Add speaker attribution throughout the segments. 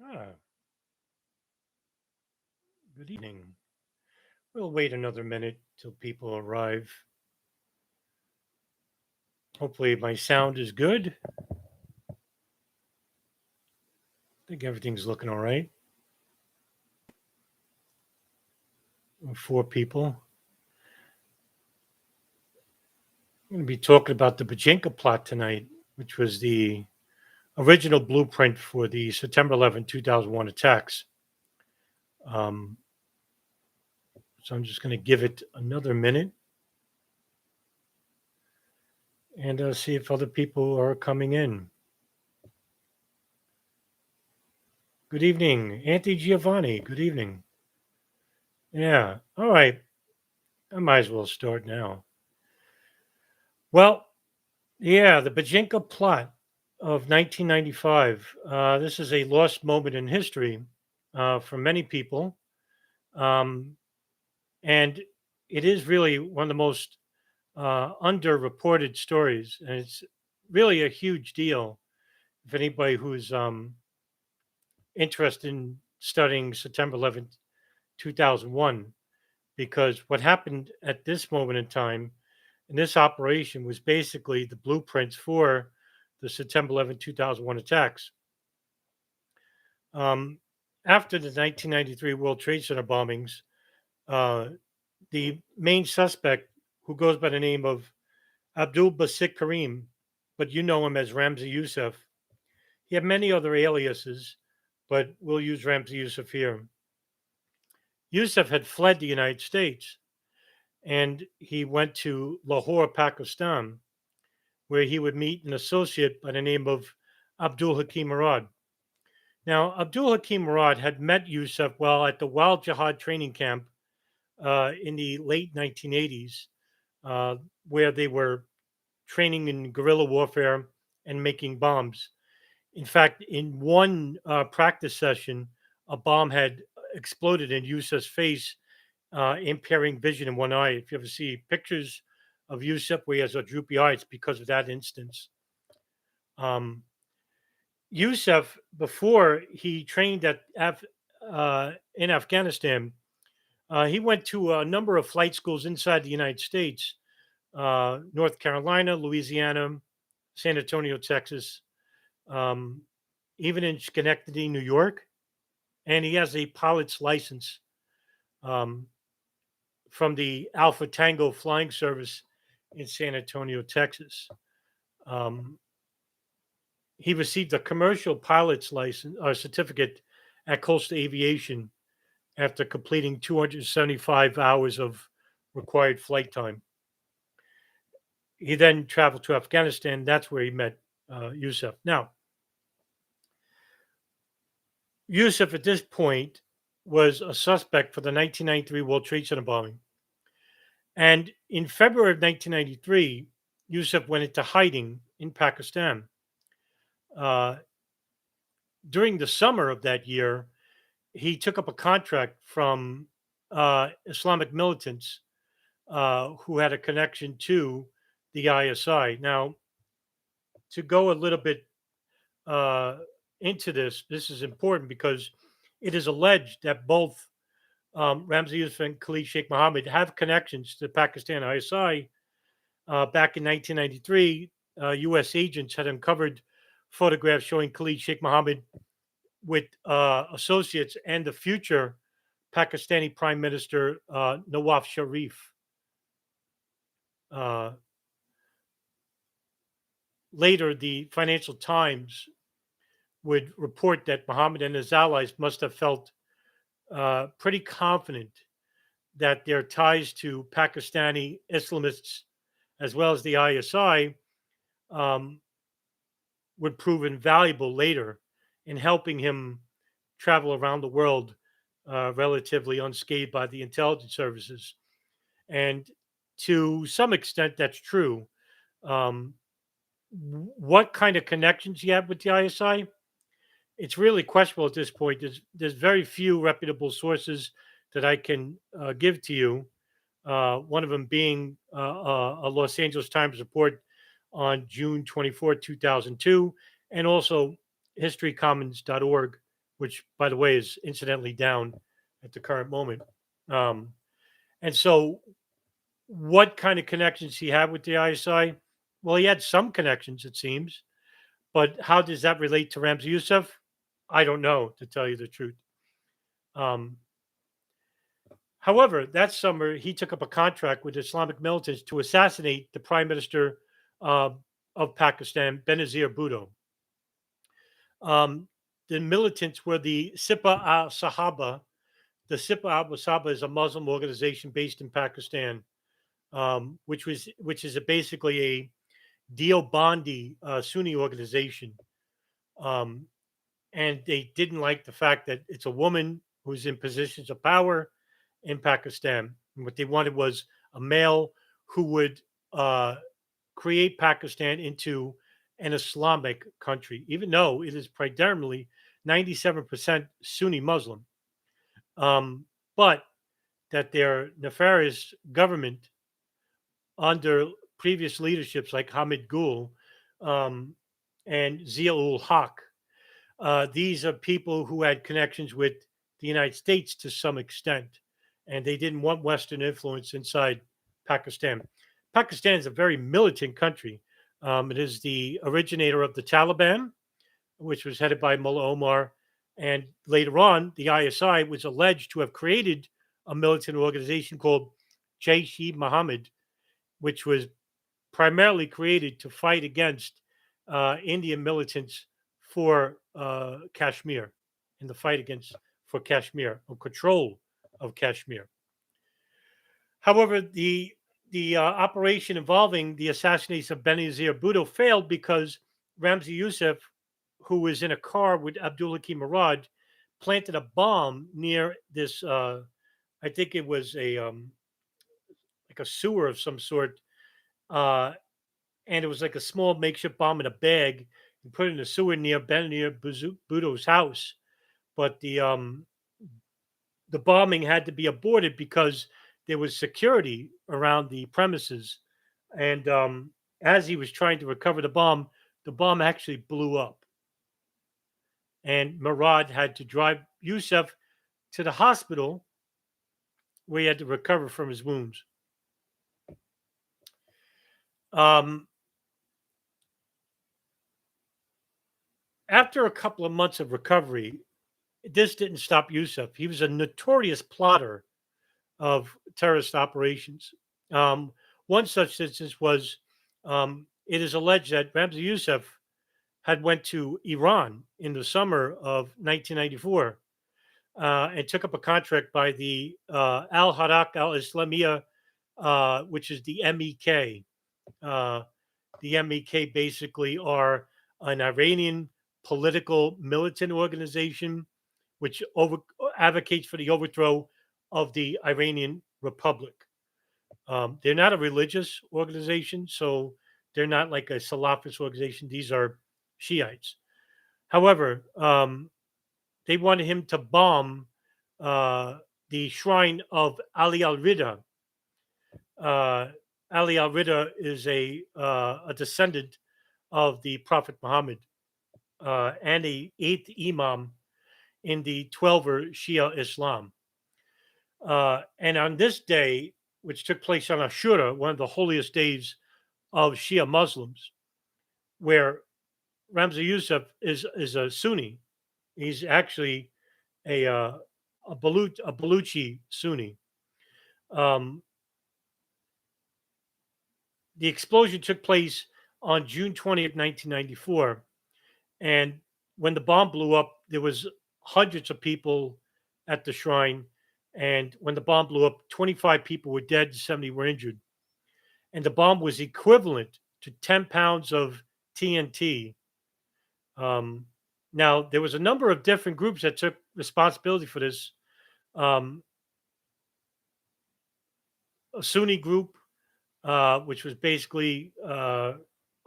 Speaker 1: Ah, good evening. We'll wait another minute till people arrive. Hopefully, my sound is good. I think everything's looking all right. Four people. I'm going to be talking about the Bojinka Plot tonight, which was the original blueprint for the September 11, 2001 attacks. Um, so I'm just going to give it another minute and see if other people are coming in. Good evening, Auntie Giovanni. Good evening. Yeah. All right. I might as well start now. Well, yeah, the Bojinka plot of 1995. This is a lost moment in history for many people. Um, and it is really one of the most underreported stories. And it's really a huge deal if anybody who's interested in studying September 11th, 2001, because what happened at this moment in time in this operation was basically the blueprints for the September 11th, 2001 attacks. Um, After the 1993 World Trade Center bombings, uh, the main suspect, who goes by the name of Abdul Basik Karim, but you know him as Ramzi Yousef, he had many other aliases, but we'll use Ramzi Yousef here. Yousef had fled the United States and he went to Lahore, Pakistan, where he would meet an associate by the name of Abdul Hakim Murad. Now, Abdul Hakim Murad had met Yousef while at the Wild Jihad training camp in the late 1980s, uh, where they were training in guerrilla warfare and making bombs. In fact, in one practice session, a bomb had exploded in Yousef's face, impairing vision in one eye. If you ever see pictures of Yousef where he has a droopy eye, it's because of that instance. Um, Yousef, before he trained in Afghanistan, he went to a number of flight schools inside the United States, North Carolina, Louisiana, San Antonio, Texas, um, even in Schenectady, New York. And he has a pilot's license um, from the Alpha Tango Flying Service in San Antonio, Texas. Um, he received a commercial pilot's license or certificate at Coastal Aviation after completing 275 hours of required flight time. He then traveled to Afghanistan. That's where he met Yousef. Now, Yousef at this point was a suspect for the 1993 World Trade Center bombing. And in February of 1993, Yousef went into hiding in Pakistan. Uh, During the summer of that year, he took up a contract from Islamic militants who had a connection to the ISI. Now, to go a little bit uh, into this, this is important because it is alleged that both Ramzi Yousef and Khalid Sheikh Mohammed have connections to Pakistan ISI. Back in 1993, U.S. agents had uncovered photographs showing Khalid Sheikh Mohammed with associates and the future Pakistani Prime Minister Nawaz Sharif. Uh, Later, the Financial Times would report that Mohammed and his allies must have felt pretty confident that their ties to Pakistani Islamists, as well as the ISI, um, would prove invaluable later in helping him travel around the world relatively unscathed by the intelligence services. And to some extent, that's true. Um, what kind of connections he had with the ISI? It's really questionable at this point. There's very few reputable sources that I can give to you. One of them being a Los Angeles Times report on June 24, 2002, and also historycommons.org, which, by the way, is incidentally down at the current moment. Um, and so, what kind of connections he had with the ISI? Well, he had some connections, it seems. But how does that relate to Ramzi Yousef? I don't know, to tell you the truth. Um, However, that summer, he took up a contract with Islamic militants to assassinate the prime minister uh, of Pakistan, Benazir Bhutto. Um, the militants were the Sipa al Sahaba. The Sipa al Sahaba is a Muslim organization based in Pakistan, which is basically a Deobandi Sunni organization. Um, and they didn't like the fact that it's a woman who's in positions of power in Pakistan. And what they wanted was a male who would uh, create Pakistan into an Islamic country, even though it is predominantly 97% Sunni Muslim. But that their nefarious government under previous leaderships like Hamid Gul um, and Zia ul Haq, these are people who had connections with the United States to some extent, and they didn't want Western influence inside Pakistan. Pakistan is a very militant country. It is the originator of the Taliban, which was headed by Mullah Omar. And later on, the ISI was alleged to have created a militant organization called Jaish-e-Mohammed, which was primarily created to fight against Indian militants for Kashmir, in the fight against for Kashmir or control of Kashmir. However, the operation involving the assassination of Benazir Bhutto failed because Ramzi Yousef, who was in a car with Abdul Hakim Murad, planted a bomb near this. I think it was a like a sewer of some sort, uh, and it was like a small makeshift bomb in a bag and put it in the sewer near Benazir Bhutto's house. But the bombing had to be aborted because there was security around the premises, and as he was trying to recover the bomb actually blew up, and Murad had to drive Yousef to the hospital where he had to recover from his wounds. Um, After a couple of months of recovery, this didn't stop Yousef. He was a notorious plotter of terrorist operations. Um, One such instance was it is alleged that Ramzi Yousef had went to Iran in the summer of 1994 and took up a contract by the Al Harak Al Islamiyah, which is the MEK. Uh, the MEK basically are an Iranian political militant organization which advocates for the overthrow of the Iranian Republic. They're not a religious organization, so they're not like a Salafist organization. These are Shiites. However, they wanted him to bomb the shrine of Ali al Rida. Uh, Ali al Rida is a descendant of the Prophet Muhammad and the eighth Imam in the Twelver Shia Islam. And on this day, which took place on Ashura, one of the holiest days of Shia Muslims, where Ramzi Yousef is a Sunni. He's actually a Baluchi Sunni. Um, the explosion took place on June 20th, 1994, and when the bomb blew up, there was hundreds of people at the shrine. And when the bomb blew up, 25 people were dead, 70 were injured. And the bomb was equivalent to 10 pounds of TNT. Um, Now, there was a number of different groups that took responsibility for this. Um, a Sunni group, which was basically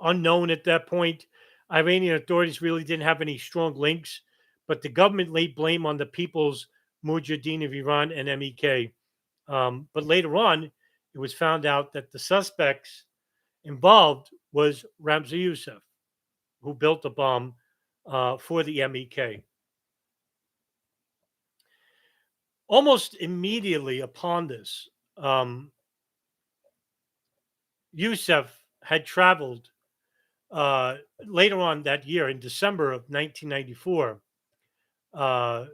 Speaker 1: unknown at that point. Iranian authorities really didn't have any strong links, but the government laid blame on the People's Mujahideen of Iran and MEK. But later on, it was found out that the suspects involved was Ramzi Yousef, who built the bomb for the MEK. Almost immediately upon this, Yousef had traveled later on that year in December of 1994. Uh,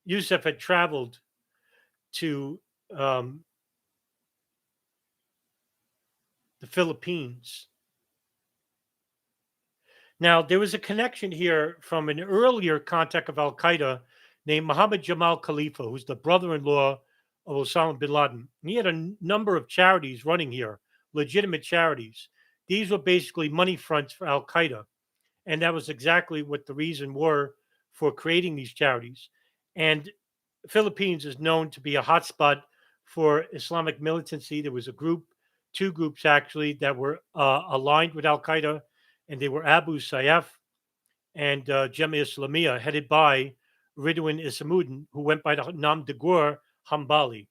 Speaker 1: Yousef had traveled to um, the Philippines. Now, there was a connection here from an earlier contact of Al Qaeda named Mohammed Jamal Khalifa, who's the brother in law of Osama bin Laden. He had a number of charities running here, legitimate charities. These were basically money fronts for Al Qaeda. And that was exactly what the reason were for creating these charities. And Philippines is known to be a hotspot for Islamic militancy. There was a group, two groups actually, that were aligned with Al Qaeda, and they were Abu Sayyaf and Jemaah Islamiyah, headed by Ridwan Isamuddin, who went by the Nam Dagur Hambali.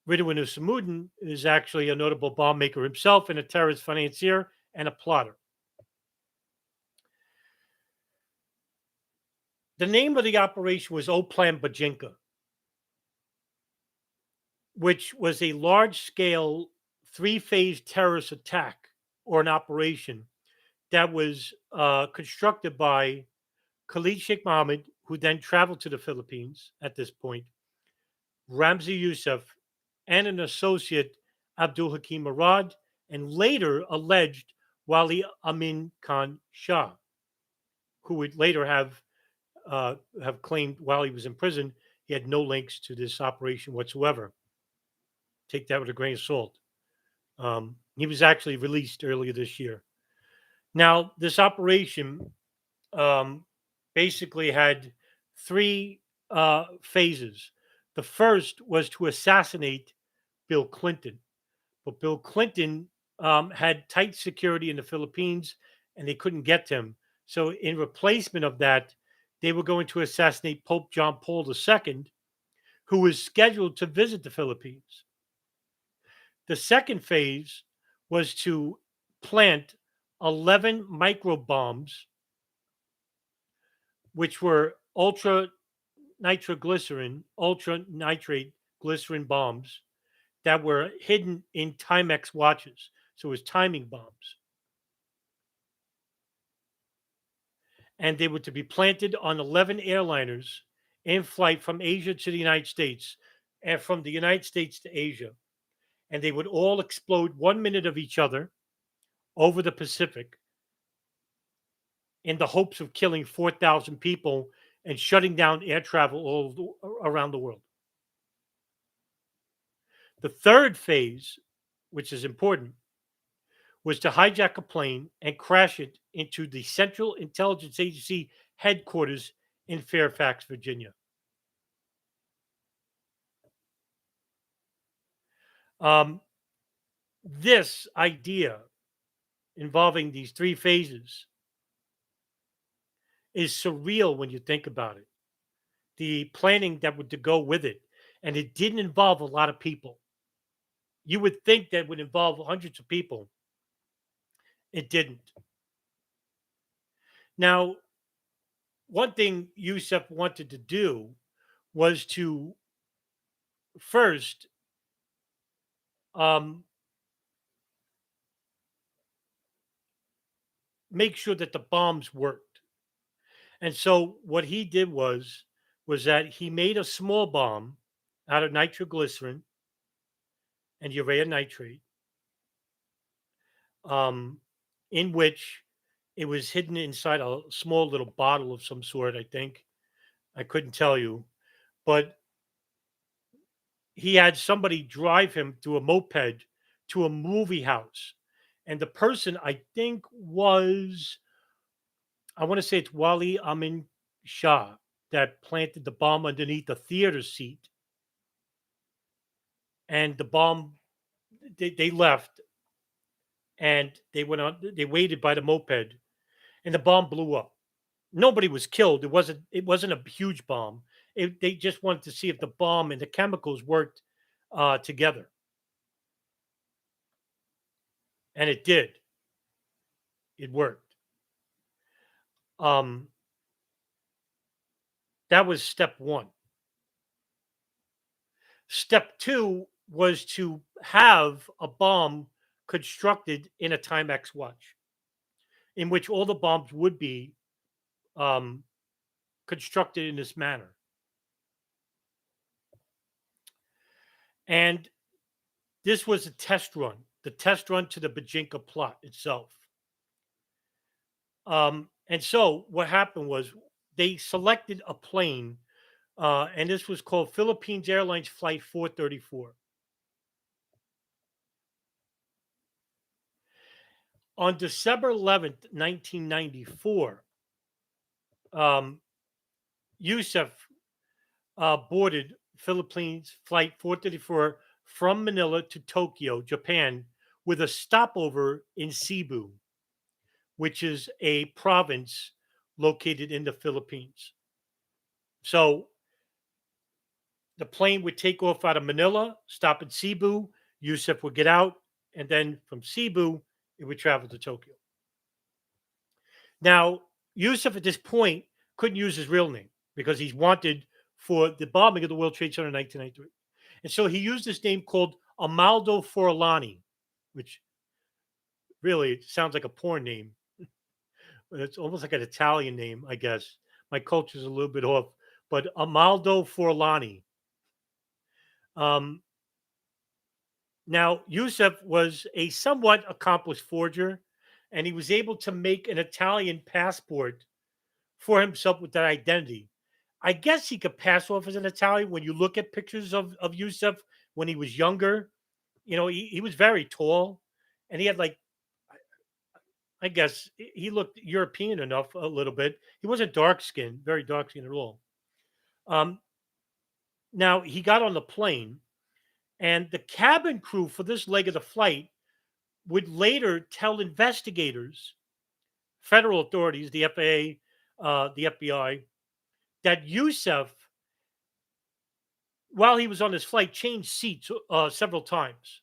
Speaker 1: Ridwan Isamuddin is actually a notable bomb maker himself and a terrorist financier and a plotter. The name of the operation was Oplan Bojinka, which was a large scale three-phase terrorist attack or an operation that was constructed by Khalid Sheikh Mohammed, who then traveled to the Philippines at this point, Ramzi Yousef, and an associate, Abdul Hakim Murad, and later alleged Wali Amin Khan Shah, who would later have claimed while he was in prison he had no links to this operation whatsoever. Take that with a grain of salt. He was actually released earlier this year. Now, this operation basically had three phases. The first was to assassinate Bill Clinton, but Bill Clinton had tight security in the Philippines and they couldn't get to him. So, in replacement of that, they were going to assassinate Pope John Paul II, who was scheduled to visit the Philippines. The second phase was to plant 11 micro bombs, which were ultra nitrate glycerin bombs that were hidden in Timex watches. So it was timing bombs. And they were to be planted on 11 airliners in flight from Asia to the United States and from the United States to Asia. And they would all explode 1 minute of each other over the Pacific in the hopes of killing 4,000 people and shutting down air travel all around the world. The third phase, which is important, was to hijack a plane and crash it into the Central Intelligence Agency headquarters in Fairfax, Virginia. This idea involving these three phases is surreal when you think about it. The planning that would to go with it, and it didn't involve a lot of people. You would think that would involve hundreds of people. It didn't. Now, one thing Yousef wanted to do was to first make sure that the bombs worked. And so what he did was that he made a small bomb out of nitroglycerin and urea nitrate, in which it was hidden inside a small little bottle of some sort, I think. I couldn't tell you. But he had somebody drive him through a moped to a movie house. And the person, I think, was, I want to say it's Wali Amin Shah that planted the bomb underneath the theater seat. And the bomb, they left and they went on, they waited by the moped and the bomb blew up. Nobody was killed. It wasn't a huge bomb. They just wanted to see if the bomb and the chemicals worked together. And it did. It worked. Um, that was step one. Step two was to have a bomb constructed in a Timex watch, in which all the bombs would be um, constructed in this manner. And this was a test run, the test run to the Bojinka plot itself. And so what happened was they selected a plane, and this was called Philippines Airlines Flight 434. On December 11th, 1994, um, Yousef boarded Philippines Flight 434 from Manila to Tokyo, Japan, with a stopover in Cebu, which is a province located in the Philippines. So the plane would take off out of Manila, stop in Cebu. Yousef would get out, and then from Cebu, it would travel to Tokyo. Now, Yousef at this point couldn't use his real name because he's wanted for the bombing of the World Trade Center in 1993. And so he used this name called Amaldo Forlani, which really sounds like a porn name. It's almost like an Italian name, I guess. My culture's a little bit off, but Amaldo Forlani. Um, Now, Yousef was a somewhat accomplished forger, and he was able to make an Italian passport for himself with that identity. I guess he could pass off as an Italian when you look at pictures of Yousef when he was younger. You know, he was very tall, and he had like, I guess he looked European enough a little bit. He wasn't dark skinned, very dark skinned at all. Um, Now, he got on the plane, and the cabin crew for this leg of the flight would later tell investigators, federal authorities, the FAA, the FBI, that Yousef, while he was on his flight, changed seats several times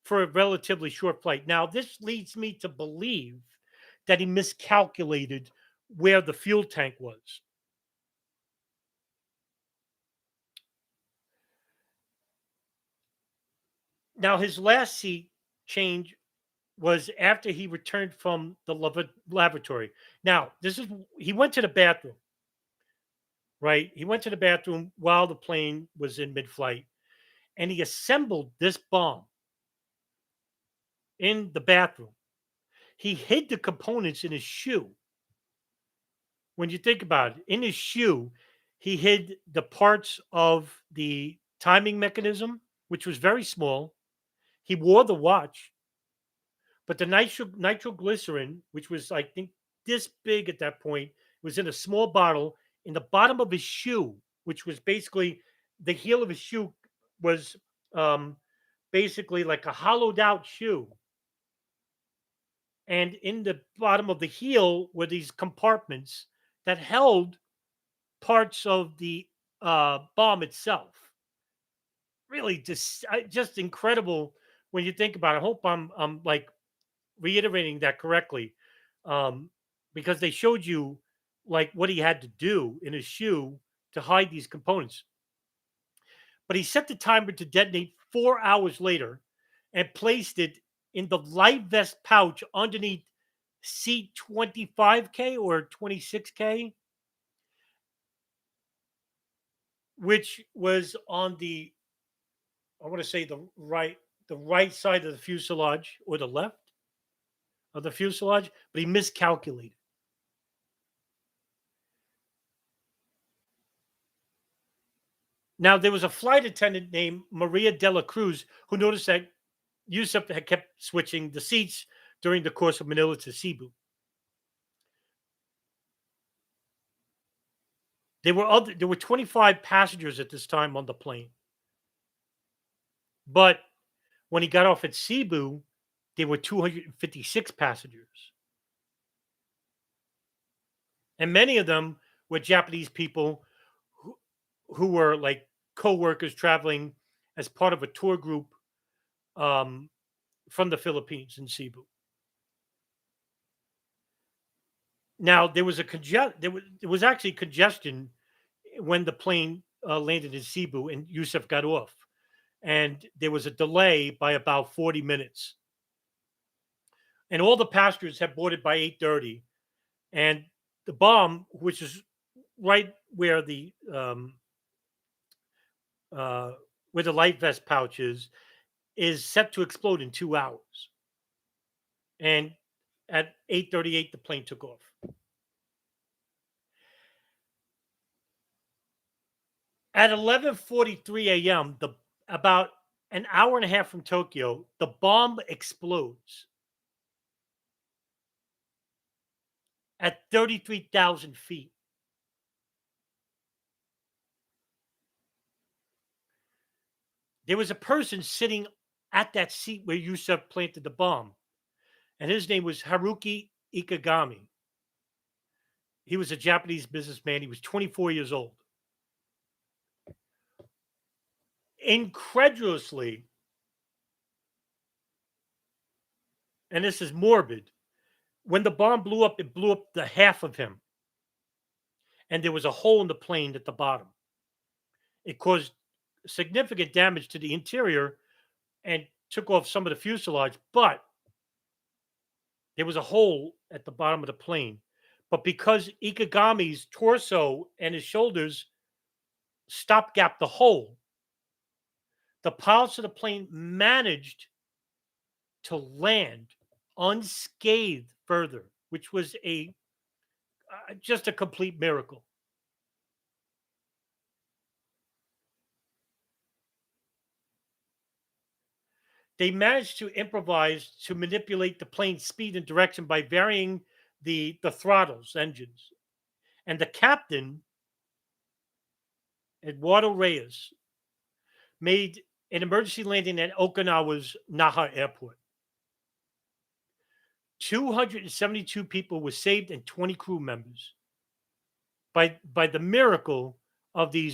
Speaker 1: for a relatively short flight. Now, this leads me to believe that he miscalculated where the fuel tank was. Now, his last seat change was after he returned from the laboratory. Now, this is he went to the bathroom, right? He went to the bathroom while the plane was in mid-flight, and he assembled this bomb in the bathroom. He hid the components in his shoe. When you think about it, in his shoe, he hid the parts of the timing mechanism, which was very small. He wore the watch, but the nitroglycerin, which was, I think, this big at that point, was in a small bottle in the bottom of his shoe, which was basically the heel of his shoe was um, basically like a hollowed out shoe. And in the bottom of the heel were these compartments that held parts of the bomb itself. Really, just incredible when you think about it. I hope I'm like reiterating that correctly, um, because they showed you like what he had to do in his shoe to hide these components. But he set the timer to detonate 4 hours later and placed it in the light vest pouch underneath seat 25K or 26K, which was on the, I want to say the right side of the fuselage or the left of the fuselage, but he miscalculated. Now, there was a flight attendant named Maria de la Cruz who noticed that Yousef had kept switching the seats during the course of Manila to Cebu. There were 25 passengers at this time on the plane. But when he got off at Cebu, there were 256 passengers. And many of them were Japanese people who were like co-workers traveling as part of a tour group um, from the Philippines in Cebu. Now there was actually congestion when the plane landed in Cebu and Yousef got off. and there was a delay by about 40 minutes. And all the passengers had boarded by 8:30, and the bomb, which is right uh, where the life vest pouch is set to explode in 2 hours. And at 8:38, the plane took off. At 11:43 a.m., the about an hour and a half from Tokyo, the bomb explodes at 33,000 feet. There was a person sitting at that seat where Yousef planted the bomb, and his name was Haruki Ikegami. He was a Japanese businessman. He was 24 years old. Incredulously, and this is morbid, when the bomb blew up, it blew up the half of him, and there was a hole in the plane at the bottom. It caused significant damage to the interior and took off some of the fuselage, but there was a hole at the bottom of the plane. But because Ikegami's torso and his shoulders stopgap the hole, the pilots of the plane managed to land unscathed further, which was a just a complete miracle. They managed to improvise to manipulate the plane's speed and direction by varying the throttles, engines. And the captain, Eduardo Reyes, made an emergency landing at Okinawa's Naha Airport. 272 people were saved and 20 crew members by the miracle of the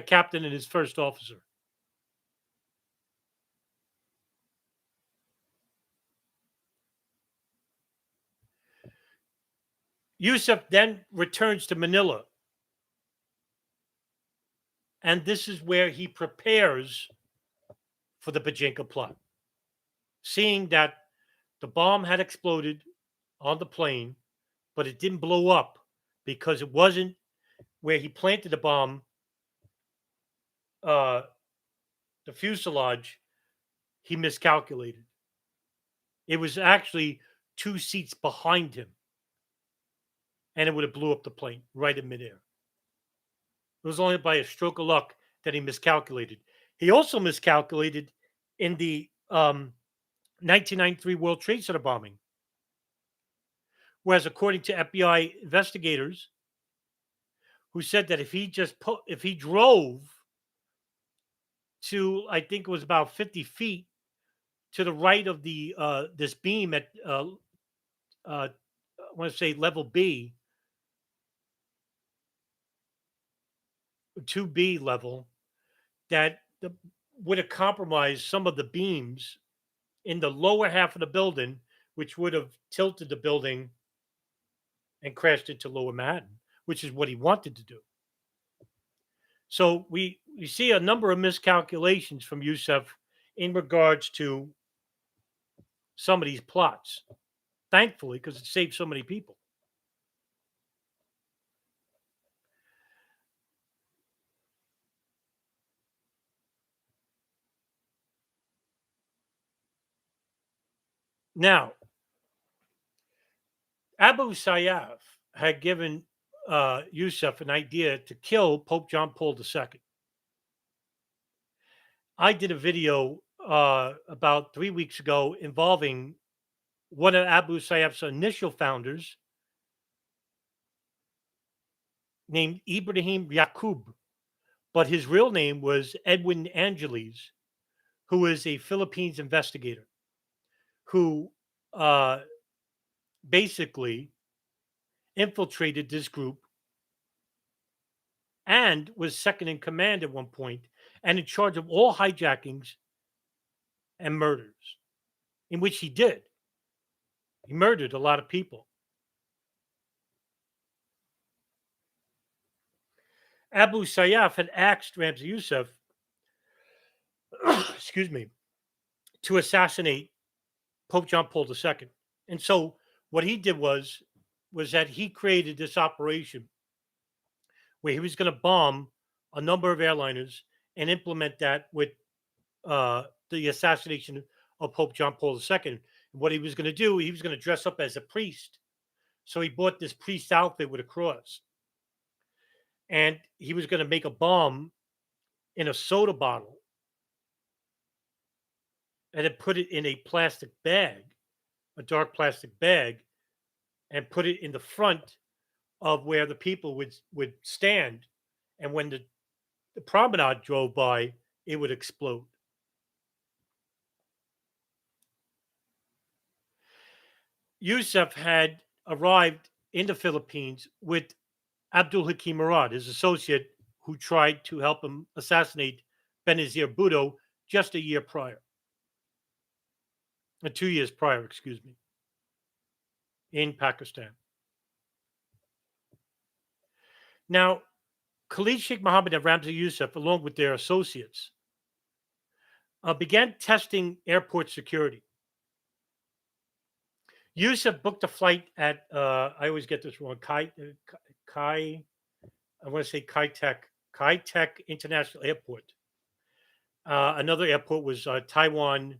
Speaker 1: captain and his first officer. Yousef then returns to Manila, and this is where he prepares for the Bojinka plot. Seeing that the bomb had exploded on the plane, but it didn't blow up because it wasn't where he planted the bomb, uh, the fuselage, he miscalculated. It was actually 2 seats behind him, and it would have blew up the plane right in midair. It was only by a stroke of luck that he miscalculated. He also miscalculated in the 1993 World Trade Center bombing. Whereas, according to FBI investigators, who said that if he drove to, I think it was about 50 feet to the right of the this beam at I want to say level B, 2B level, that would have compromised some of the beams in the lower half of the building, which would have tilted the building and crashed into Lower Manhattan, which is what he wanted to do. So we see a number of miscalculations from Yousef in regards to some of these plots. Thankfully, because it saved so many people. Now, Abu Sayyaf had given Yousef an idea to kill Pope John Paul II. I did a video about 3 weeks ago involving one of Abu Sayyaf's initial founders named Ibrahim Yaqub, but his real name was Edwin Angeles, who is a Philippines investigator who basically infiltrated this group and was second in command at one point and in charge of all hijackings and murders, in which he did. He murdered a lot of people. Abu Sayyaf had asked Ramzi Yousef excuse me, to assassinate Pope John Paul II. And so what he did was that he created this operation where he was going to bomb a number of airliners and implement that with the assassination of Pope John Paul II. And what he was going to do, he was going to dress up as a priest. So he bought this priest outfit with a cross, and he was going to make a bomb in a soda bottle and then put it in a plastic bag, a dark plastic bag, and put it in the front of where the people would stand. And when the promenade drove by, it would explode. Yousef had arrived in the Philippines with Abdul Hakim Murad, his associate, who tried to help him assassinate Benazir Bhutto just a year prior, 2 years prior, excuse me, in Pakistan. Now, Khalid Sheikh Mohammed and Ramzi Yousef, along with their associates, began testing airport security. Yousef booked a flight at, I always get this wrong, I want to say Kai Tech International Airport. Another airport was Taiwan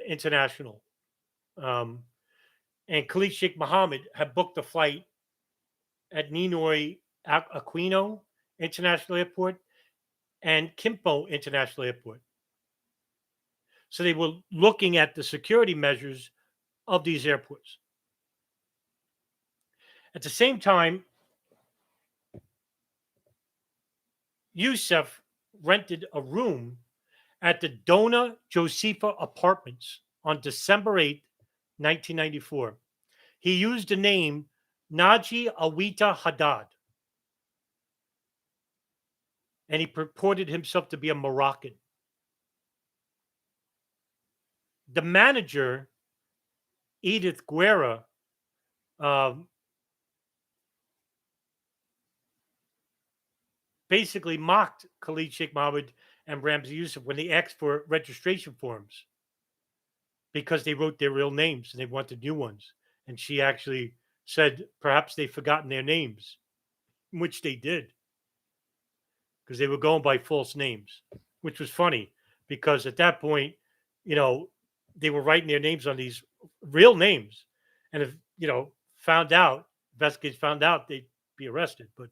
Speaker 1: International. And Khalid Sheikh Mohammed had booked a flight at Ninoy Aquino International Airport and Kimpo International Airport. So they were looking at the security measures of these airports. At the same time, Yousef rented a room at the Dona Josefa Apartments on December 8th, 1994. He used the name Naji Awita Haddad, and he purported himself to be a Moroccan. The manager, Edith Guerra, basically mocked Khalid Sheikh Mohammed and Ramzi Yousef when they asked for registration forms because they wrote their real names and they wanted new ones. And she actually said perhaps they've forgotten their names, which they did because they were going by false names, which was funny because at that point, they were writing their names on these real names. And if, investigators found out, they'd be arrested. But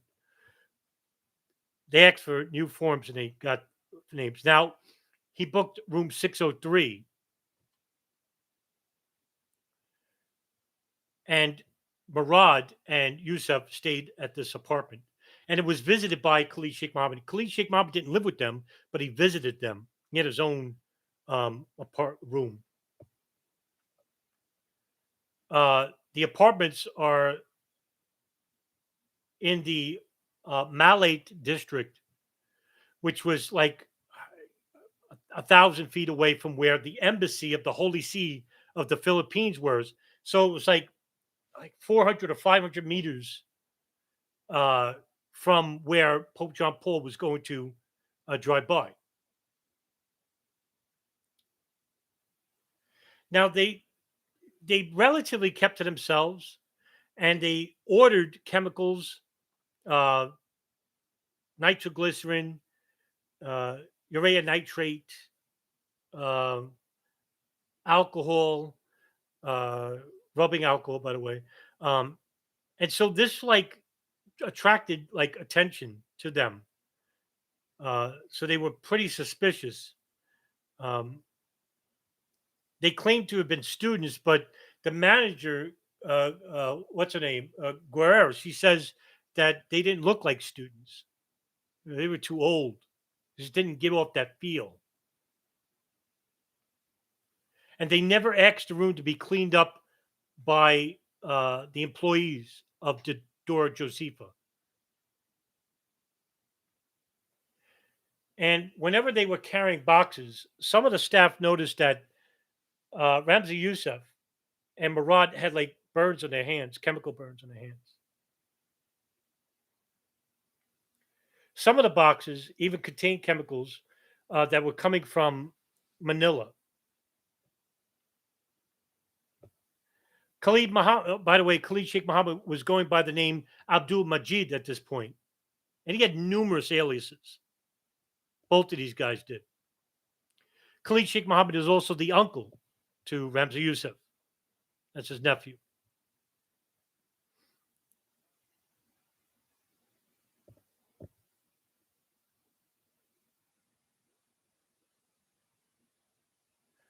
Speaker 1: they asked for new forms and they got names. Now, he booked room 603. And Murad and Yousef stayed at this apartment. And it was visited by Khalid Sheikh Mohammed. Khalid Sheikh Mohammed didn't live with them, but he visited them. He had his own room. The apartments are in the Malate district, which was like 1,000 feet away from where the embassy of the Holy See of the Philippines was. So it was like 400 or 500 meters from where Pope John Paul was going to drive by. Now they relatively kept to themselves, and they ordered chemicals, nitroglycerin, urea nitrate, alcohol, rubbing alcohol, by the way. And so this attracted attention to them. So they were pretty suspicious. They claimed to have been students, but the manager, what's her name, Guerrero, she says that they didn't look like students. They were too old. Just didn't give off that feel. And they never asked the room to be cleaned up by the employees of the Dora Josefa. And whenever they were carrying boxes, some of the staff noticed that Ramzi Yousef and Murad had burns on their hands, chemical burns on their hands. Some of the boxes even contained chemicals that were coming from Manila. Khalid Muhammad, by the way, Khalid Sheikh Mohammed was going by the name Abdul Majid at this point, and he had numerous aliases. Both of these guys did. Khalid Sheikh Mohammed is also the uncle to Ramzi Yousef. That's his nephew.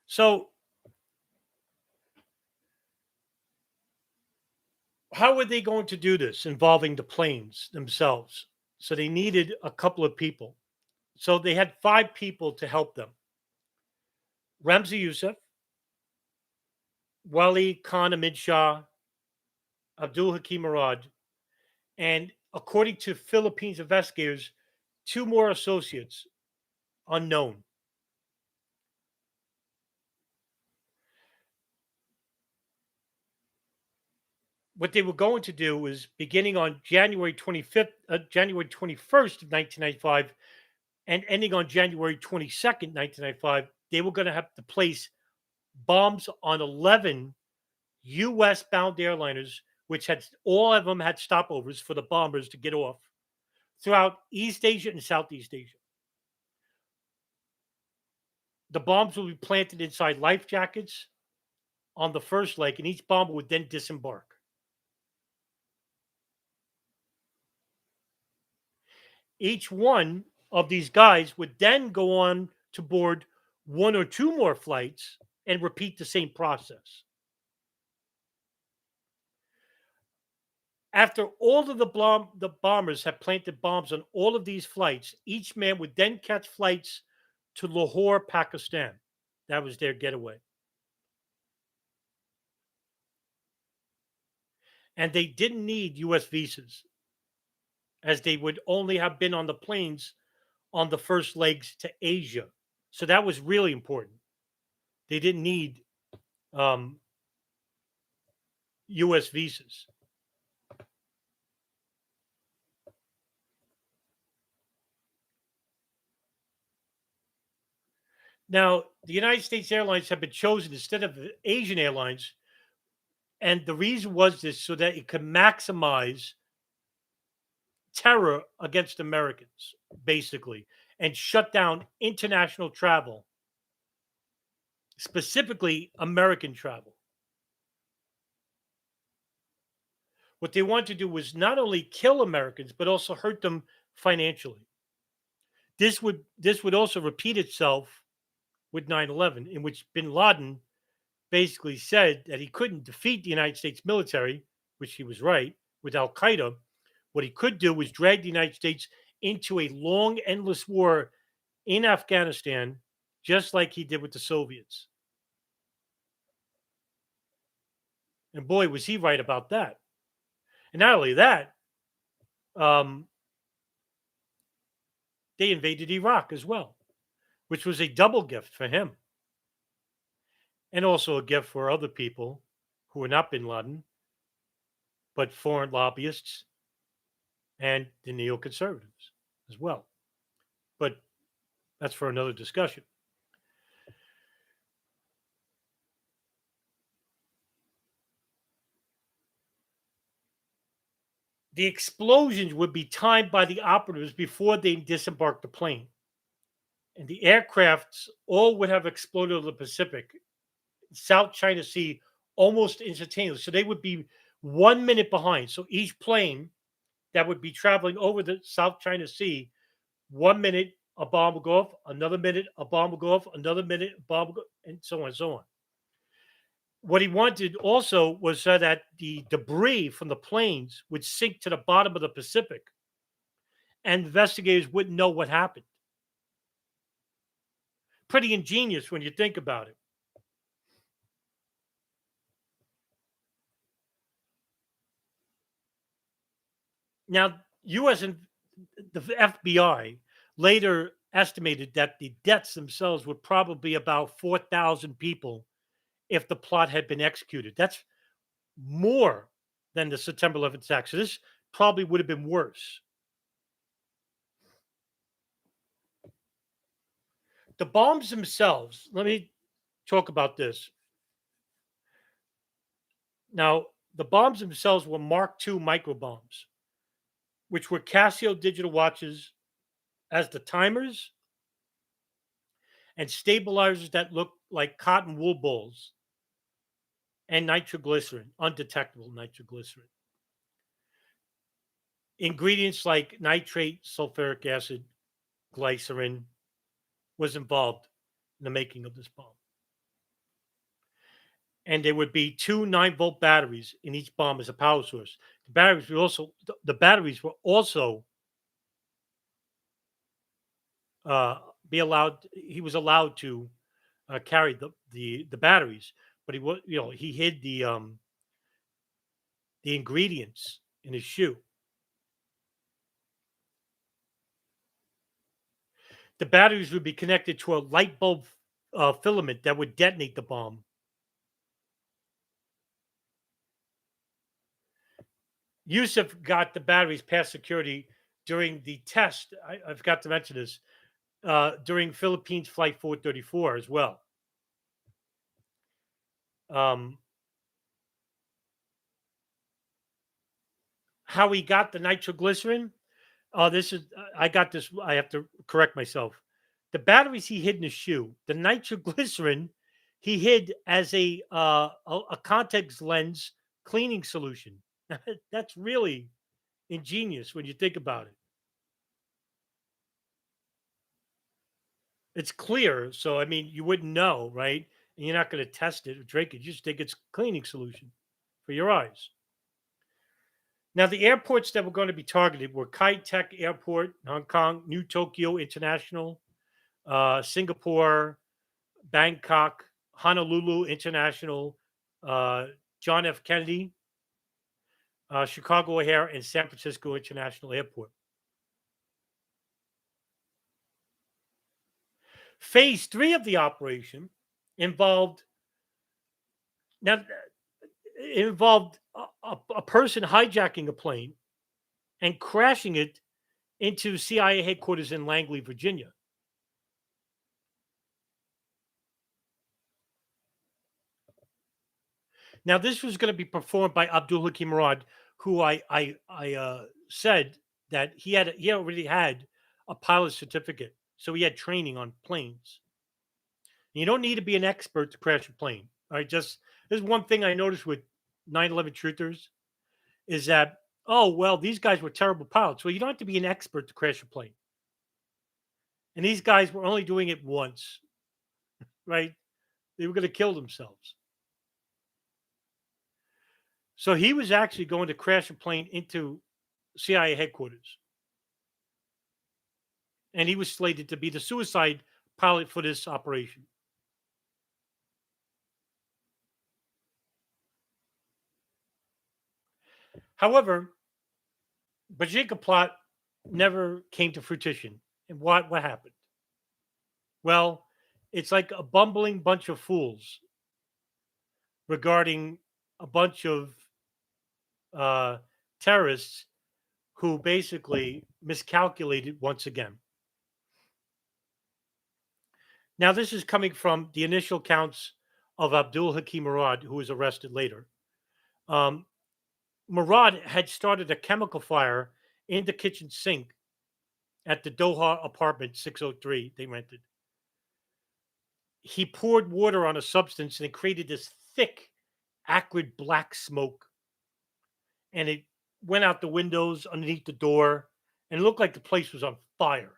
Speaker 1: So, how were they going to do this involving the planes themselves? So, they needed a couple of people. So, they had 5 people to help them: Ramzi Yousef, Wali Khan Ahmed Shah, Abdul Hakim Murad, and according to Philippines investigators, 2 more associates unknown. What they were going to do was beginning on January 21st of 1995, and ending on January 22nd, 1995, they were going to have to place bombs on 11 U.S. bound airliners, which had all of them had stopovers for the bombers to get off throughout East Asia and Southeast Asia. The bombs will be planted inside life jackets on the first leg, and each bomber would then disembark. Each one of these guys would then go on to board 1 or 2 more flights and repeat the same process. After all of the bombers had planted bombs on all of these flights, each man would then catch flights to Lahore, Pakistan. That was their getaway. And they didn't need US visas, as they would only have been on the planes on the first legs to Asia. So that was really important. They didn't need um, US visas. Now, the United States Airlines have been chosen instead of the Asian Airlines, and the reason was this so that it could maximize terror against Americans, basically, and shut down international travel, specifically American travel. What they wanted to do was not only kill Americans, but also hurt them financially. This would also repeat itself with 9/11, in which bin Laden basically said that he couldn't defeat the United States military, which he was right, with Al Qaeda. What he could do was drag the United States into a long, endless war in Afghanistan, just like he did with the Soviets. And boy, was he right about that. And not only that, um, they invaded Iraq as well, which was a double gift for him, and also a gift for other people who were not bin Laden, but foreign lobbyists and the neoconservatives as well. But that's for another discussion. The explosions would be timed by the operatives before they disembarked the plane. And the aircrafts all would have exploded over the Pacific, South China Sea, almost instantaneously. So they would be 1 minute behind. So each plane that would be traveling over the South China Sea, 1 minute a bomb will go off, another minute a bomb will go off, another minute a bomb will go, and so on and so on. What he wanted also was so that the debris from the planes would sink to the bottom of the Pacific, and investigators wouldn't know what happened. Pretty ingenious when you think about it. Now, U.S. and the FBI later estimated that the deaths themselves would probably be about 4,000 people if the plot had been executed. That's more than the September 11th attack. So this probably would have been worse. The bombs themselves, let me talk about this. Now, the bombs themselves were Mark II micro bombs, which were Casio digital watches as the timers and stabilizers that looked like cotton wool balls and nitroglycerin, undetectable nitroglycerin. Ingredients like nitrate, sulfuric acid, glycerin was involved in the making of this bomb. And there would be two 9-volt batteries in each bomb as a power source. The batteries were also be allowed. He was allowed to carry the batteries, but he hid the ingredients in his shoe. The batteries would be connected to a light bulb filament that would detonate the bomb. Yousef got the batteries past security during the test. I forgot to mention this during Philippines Flight 434 as well. How he got the nitroglycerin? I got this. I have to correct myself. The batteries he hid in his shoe. The nitroglycerin he hid as a contact lens cleaning solution. That's really ingenious when you think about it. It's clear, so I mean, you wouldn't know, right? And you're not going to test it or drink it. You just think it's cleaning solution for your eyes. Now, the airports that were going to be targeted were Kai Tak Airport, Hong Kong, New Tokyo International, Singapore, Bangkok, Honolulu International, John F. Kennedy, Chicago O'Hare, and San Francisco International Airport. Phase 3 of the operation involved a person hijacking a plane and crashing it into CIA headquarters in Langley, Virginia. Now, this was going to be performed by Abdul Hakim Murad, who I said that he already had a pilot certificate, so he had training on planes. And you don't need to be an expert to crash a plane. All right, just there's one thing I noticed with 9/11 truthers is that, oh well, these guys were terrible pilots. Well, you don't have to be an expert to crash a plane, and these guys were only doing it once, right? They were going to kill themselves. So he was actually going to crash a plane into CIA headquarters. And he was slated to be the suicide pilot for this operation. However, Bojinka Plot never came to fruition. And what happened? Well, it's like a bumbling bunch of fools regarding a bunch of terrorists who basically miscalculated once again. Now, this is coming from the initial counts of Abdul Hakim Murad, who was arrested later. Murad had started a chemical fire in the kitchen sink at the Doha apartment 603 they rented. He poured water on a substance and it created this thick, acrid black smoke. And it went out the windows underneath the door and it looked like the place was on fire.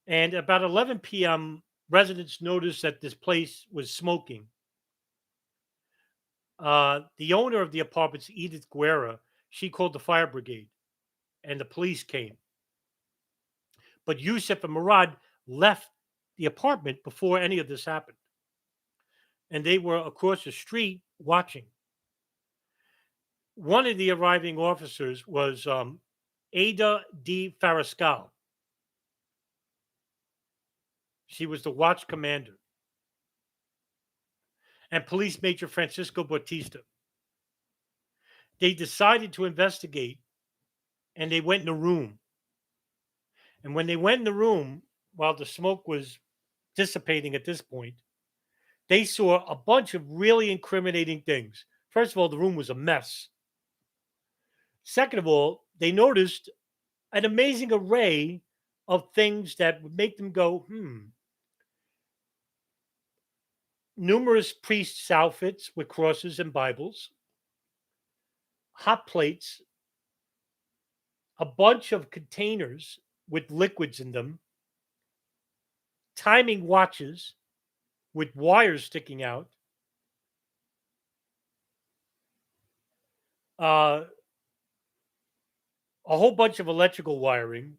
Speaker 1: And about 11 p.m., residents noticed that this place was smoking. The owner of the apartments, Edith Guerra, she called the fire brigade and the police came. But Yousef and Murad left the apartment before any of this happened. And they were across the street watching. One of the arriving officers was Ada D. Farascal. She was the watch commander. And Police Major Francisco Bautista. They decided to investigate and they went in a room. And when they went in the room, while the smoke was dissipating at this point, they saw a bunch of really incriminating things. First of all, the room was a mess. Second of all, they noticed an amazing array of things that would make them go, numerous priests' outfits with crosses and Bibles, hot plates, a bunch of containers with liquids in them, timing watches with wires sticking out, uh, a whole bunch of electrical wiring.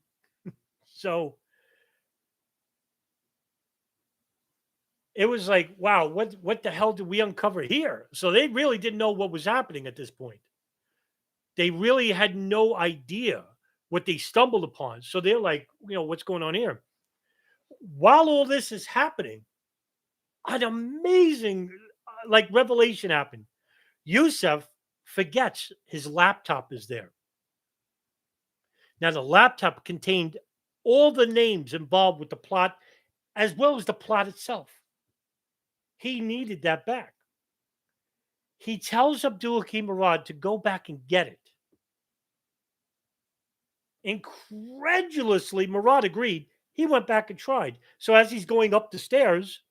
Speaker 1: So it was like, wow, what the hell did we uncover here? So they really didn't know what was happening at this point. They really had no idea what they stumbled upon. So they're like, what's going on here? While all this is happening, an amazing like revelation happened. Yousef forgets his laptop is there. Now the laptop contained all the names involved with the plot as well as the plot itself. He needed that back. He tells Abdul Hakim Murad to go back and get it. Incredulously, Murad agreed. He went back and tried. So as he's going up the stairs,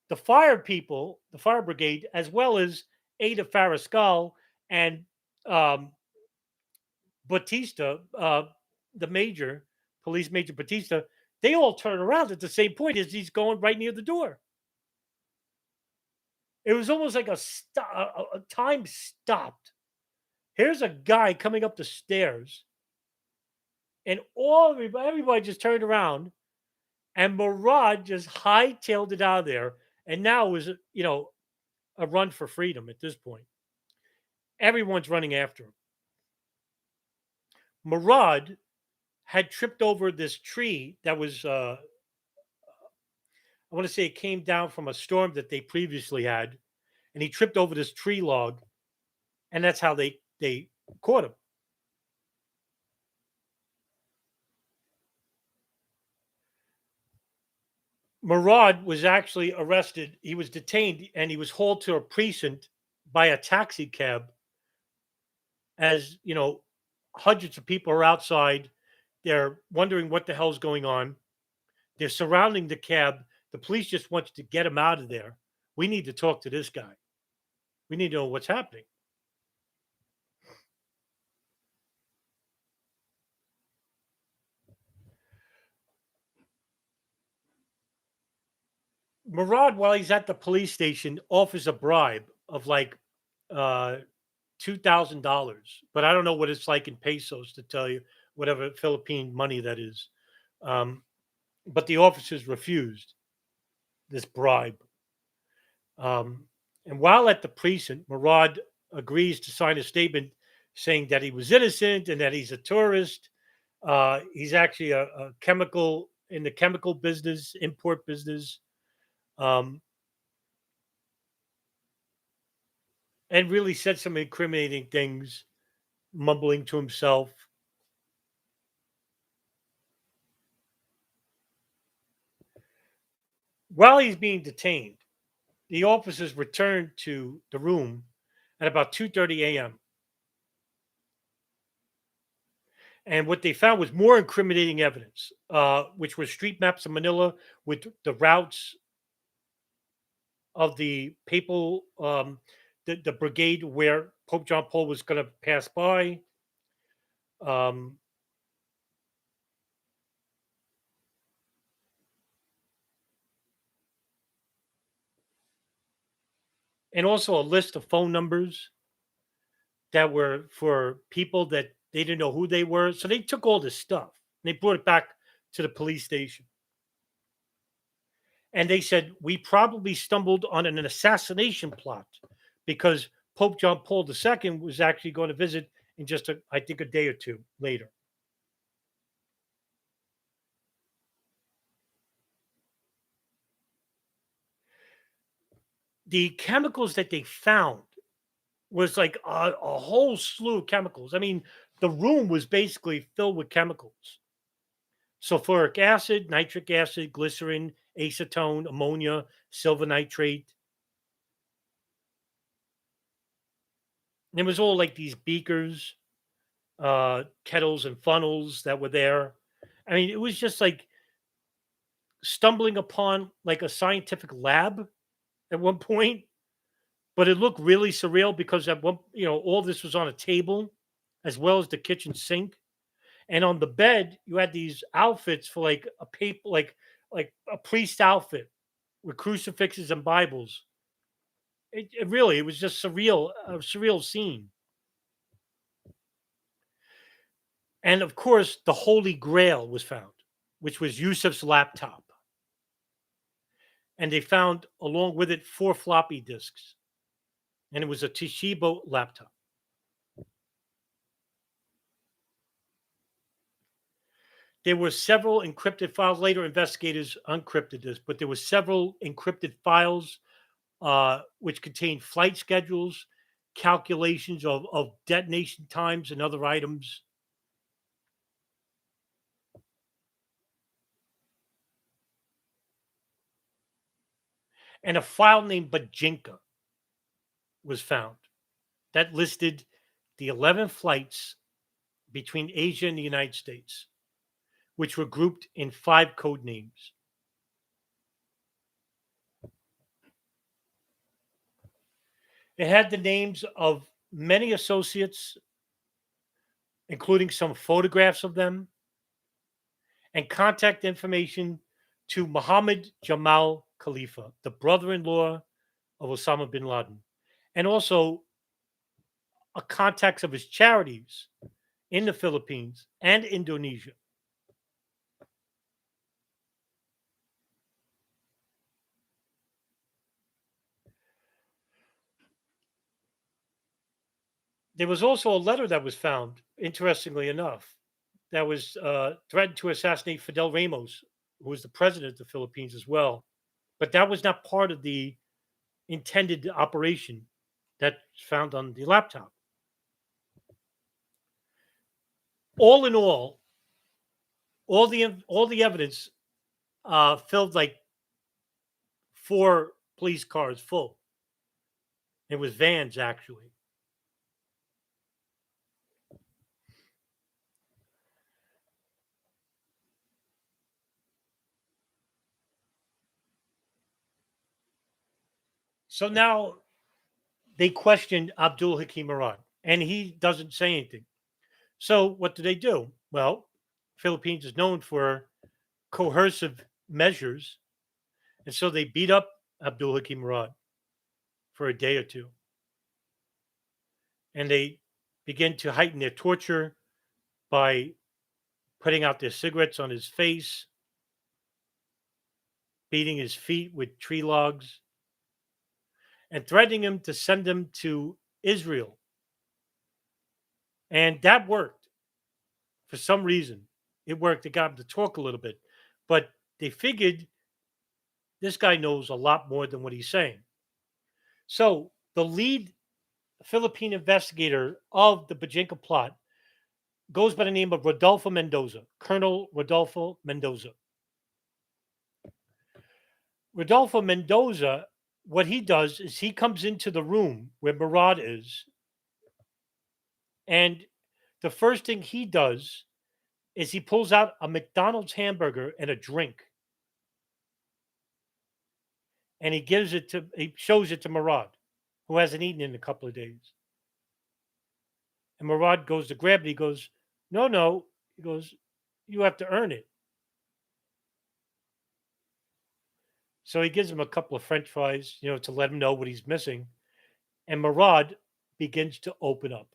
Speaker 1: the fire people, the fire brigade, as well as Ada Farascal and Batista, the major, police major Batista, they all turn around at the same point as he's going right near the door. It was almost like a time stopped. Here's a guy coming up the stairs, and everybody just turned around, and Murad just hightailed it out of there, and now it was a run for freedom at this point. Everyone's running after him. Murad had tripped over this tree that was, I want to say it came down from a storm that they previously had, and he tripped over this tree log, and that's how they caught him. Murad was actually arrested. He was detained, and he was hauled to a precinct by a taxi cab. As hundreds of people are outside. They're wondering what the hell's going on. They're surrounding the cab. The police just want to get him out of there. We need to talk to this guy. We need to know what's happening. Murad, while he's at the police station, offers a bribe of like $2,000, but I don't know what it's like in pesos to tell you whatever Philippine money that is. But the officers refused this bribe. And while at the precinct, Murad agrees to sign a statement saying that he was innocent and that he's a tourist. He's actually a chemical in the chemical business, import business. And really said some incriminating things, mumbling to himself. While he's being detained, the officers returned to the room at about 2:30 a.m. And what they found was more incriminating evidence, which were street maps of Manila with the routes of the papal, the brigade where Pope John Paul was going to pass by. And also a list of phone numbers that were for people that they didn't know who they were. So they took all this stuff and they brought it back to the police station. And they said, we probably stumbled on an assassination plot because Pope John Paul II was actually going to visit in just, I think, a day or two later. The chemicals that they found was like a whole slew of chemicals. I mean, the room was basically filled with chemicals. sulfuric acid, nitric acid, glycerin, acetone, ammonia, silver nitrate. And it was all like these beakers, kettles, and funnels that were there. I mean, it was just like stumbling upon like a scientific lab at one point, but it looked really surreal because at one, all this was on a table as well as the kitchen sink. And on the bed, you had these outfits for like a paper, like a priest outfit with crucifixes and Bibles. It really, it was just surreal, a surreal scene. And of course, the Holy Grail was found, which was Yusuf's laptop. And they found along with it 4 floppy disks, and it was a Toshiba laptop. There were several encrypted files. Later, investigators uncrypted this, but there were several encrypted files which contained flight schedules, calculations of detonation times, and other items. And a file named Bojinka was found that listed the 11 flights between Asia and the United States, which were grouped in 5 code names. It had the names of many associates, including some photographs of them, and contact information to Mohammed Jamal Khalifa, the brother in law of Osama bin Laden, and also a contacts of his charities in the Philippines and Indonesia. There was also a letter that was found, interestingly enough, that was threatened to assassinate Fidel Ramos, who was the president of the Philippines as well. But that was not part of the intended operation that's found on the laptop. All in all the evidence filled like 4 police cars full. It was vans actually. So now they questioned Abdul Hakim Murad, and he doesn't say anything. So what do they do? Well, Philippines is known for coercive measures, and so they beat up Abdul Hakim Murad for a day or two, and they begin to heighten their torture by putting out their cigarettes on his face, beating his feet with tree logs, and threatening him to send him to Israel. And that worked for some reason. It worked. It got him to talk a little bit. But they figured this guy knows a lot more than what he's saying. So the lead Philippine investigator of the Bojinka plot goes by the name of Rodolfo Mendoza, Colonel Rodolfo Mendoza. Rodolfo Mendoza, what he does is he comes into the room where Murad is, and the first thing he does is he pulls out a McDonald's hamburger and a drink, and he shows it to Murad, who hasn't eaten in a couple of days. And Murad goes to grab it. He goes, "No, no." He goes, "You have to earn it." So he gives him a couple of French fries, to let him know what he's missing. And Murad begins to open up.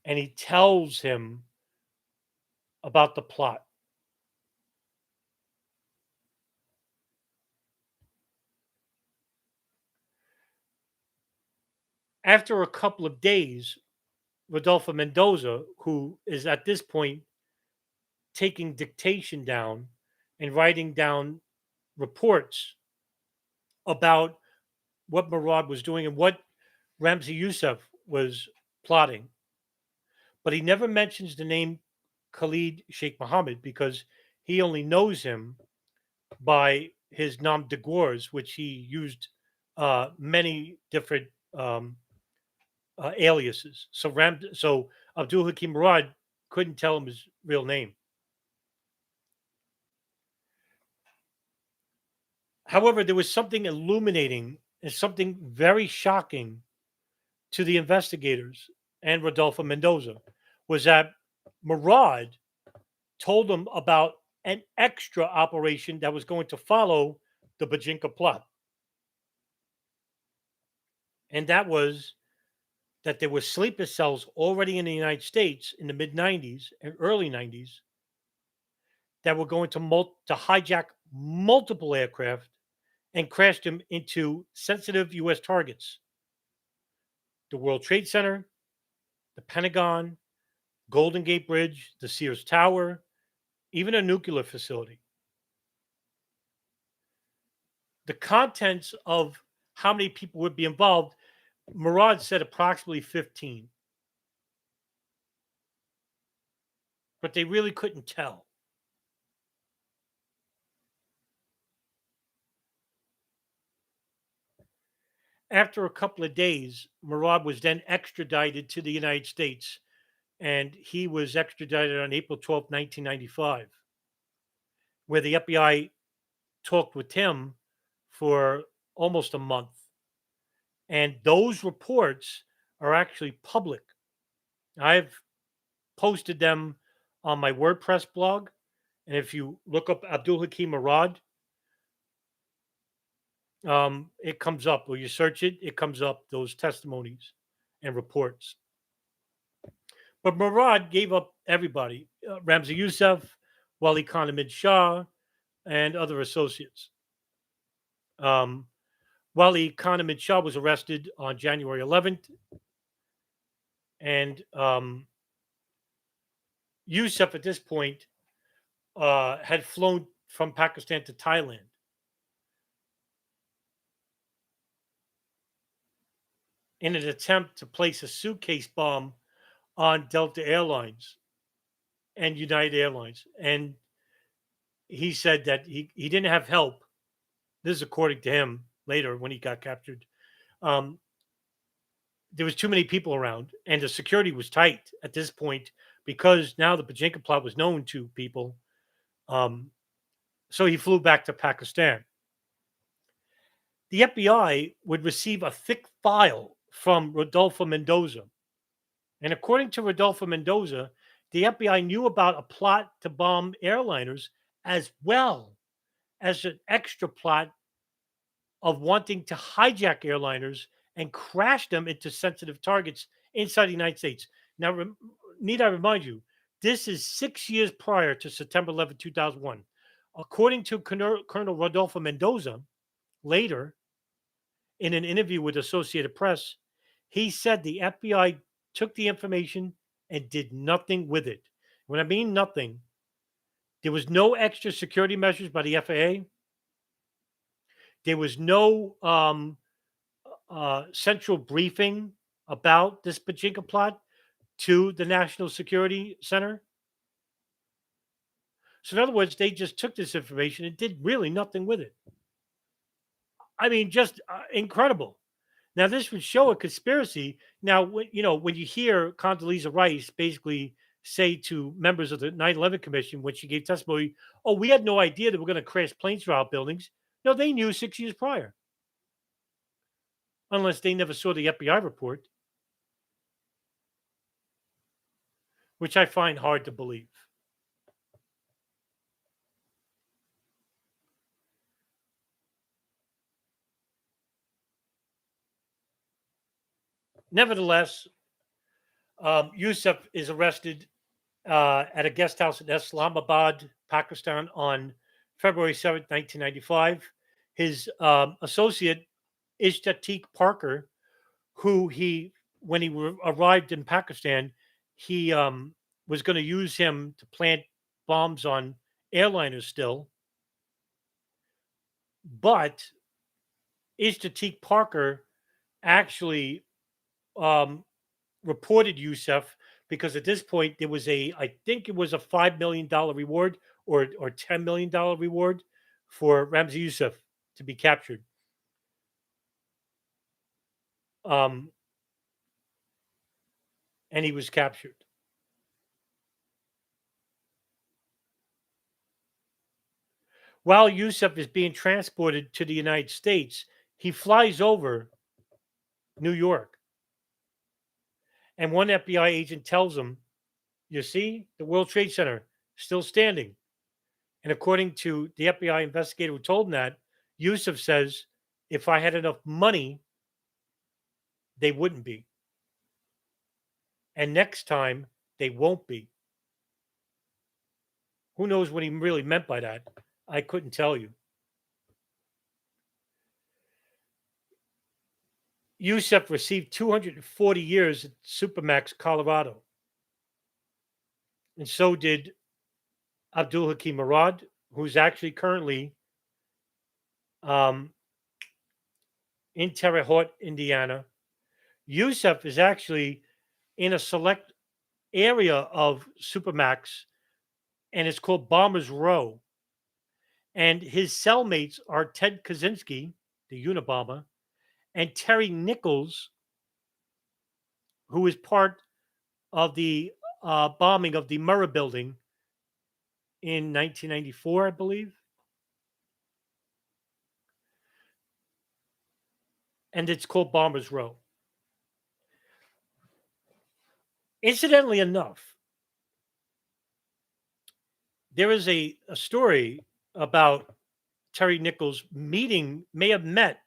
Speaker 1: And he tells him about the plot. After a couple of days, Rodolfo Mendoza, who is at this point taking dictation down and writing down reports about what Murad was doing and what Ramzi Yousef was plotting. But he never mentions the name Khalid Sheikh Mohammed because he only knows him by his nom de guerre, which he used many different aliases. So Abdul Hakim Murad couldn't tell him his real name. However, there was something illuminating and something very shocking to the investigators and Rodolfo Mendoza was that Murad told them about an extra operation that was going to follow the Bojinka Plot. And that was that there were sleeper cells already in the United States in the mid 90s and early 90s that were going to hijack multiple aircraft and crash them into sensitive U.S. targets: the World Trade Center, the Pentagon, Golden Gate Bridge, the Sears Tower, even a nuclear facility. The contents of how many people would be involved, Murad said approximately 15. But they really couldn't tell. After a couple of days, Murad was then extradited to the United States, and he was extradited on April 12th, 1995, where the FBI talked with him for almost a month. And those reports are actually public. I've posted them on my WordPress blog. And if you look up Abdul Hakim Murad, it comes up, or you search it, it comes up, those testimonies and reports. But Murad gave up everybody: Ramzi Yousef, Wali Khan Hamid Shah, and other associates. Wali Khan Hamid Shah was arrested on January 11th, and Yousef at this point had flown from Pakistan to Thailand. In an attempt to place a suitcase bomb on Delta Airlines and United Airlines. And he said that he didn't have help. This is according to him later when he got captured. There was too many people around, and the security was tight at this point because now the Bojinka Plot was known to people. So he flew back to Pakistan. The FBI would receive a thick file from Rodolfo Mendoza. And according to Rodolfo Mendoza, the FBI knew about a plot to bomb airliners as well as an extra plot of wanting to hijack airliners and crash them into sensitive targets inside the United States. Now, need I remind you, this is 6 years prior to September 11, 2001. According to Colonel Rodolfo Mendoza, later in an interview with Associated Press, he said the FBI took the information and did nothing with it. When I mean nothing, there was no extra security measures by the FAA. There was no central briefing about this Bojinka Plot to the National Security Center. So in other words, they just took this information and did really nothing with it. I mean, just incredible. Now, this would show a conspiracy. Now, when you hear Condoleezza Rice basically say to members of the 9/11 Commission when she gave testimony, "Oh, we had no idea that we're going to crash planes through our buildings." No, they knew 6 years prior, unless they never saw the FBI report, which I find hard to believe. Nevertheless, Yousef is arrested at a guest house in Islamabad, Pakistan, on February 7th, 1995. His associate, Ishtatik Parker, who when he arrived in Pakistan, he was going to use him to plant bombs on airliners still. But Ishtatik Parker actually reported Yousef because at this point there was I think it was a $5 million reward or $10 million reward for Ramzi Yousef to be captured. Um, and he was captured. While Yousef is being transported to the United States, he flies over New York. And one FBI agent tells him, "You see, the World Trade Center still standing." And according to the FBI investigator who told him that, Yousef says, "If I had enough money, they wouldn't be. And next time, they won't be." Who knows what he really meant by that? I couldn't tell you. Yousef received 240 years at Supermax, Colorado. And so did Abdul Hakim Murad, who's actually currently um, in Terre Haute, Indiana. Yousef is actually in a select area of Supermax, and it's called Bombers Row. And his cellmates are Ted Kaczynski, the Unabomber, and Terry Nichols, who was part of the bombing of the Murrah building in 1994, I believe. And it's called Bombers Row. Incidentally enough, there is a story about Terry Nichols may have met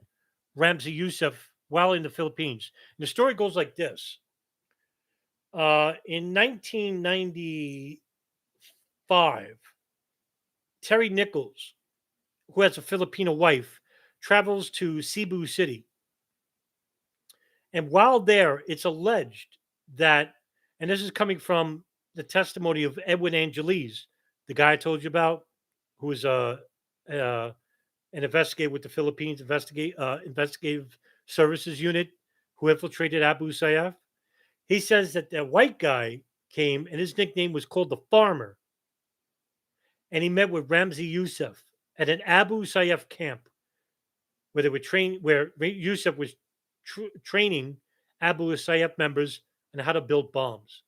Speaker 1: Ramzi Yousef while in the Philippines. And the story goes like this. In 1995, Terry Nichols, who has a Filipino wife, travels to Cebu City. And while there, it's alleged that, and this is coming from the testimony of Edwin Angeles, the guy I told you about, who is an investigator with the Philippines Investigative Services Unit, who infiltrated Abu Sayyaf. He says that the white guy came, and his nickname was called the Farmer, and he met with Ramzi Yousef at an Abu Sayyaf camp where they were trained, where Yousef was training Abu Sayyaf members on how to build bombs.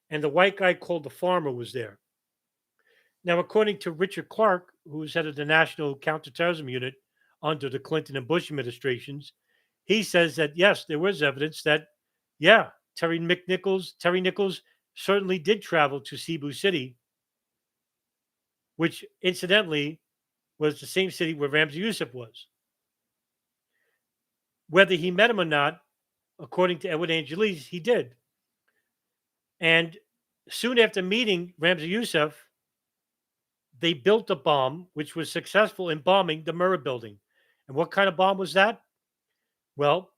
Speaker 1: And the white guy called the Farmer was there. Now, according to Richard Clark, who was head of the National Counterterrorism Unit under the Clinton and Bush administrations, he says that yes, there was evidence that, yeah, Terry Nichols certainly did travel to Cebu City, which incidentally was the same city where Ramzi Yousef was. Whether he met him or not, according to Edwin Angeles, he did. And soon after meeting Ramzi Yousef, they built a bomb which was successful in bombing the Murrah building. And what kind of bomb was that? Well,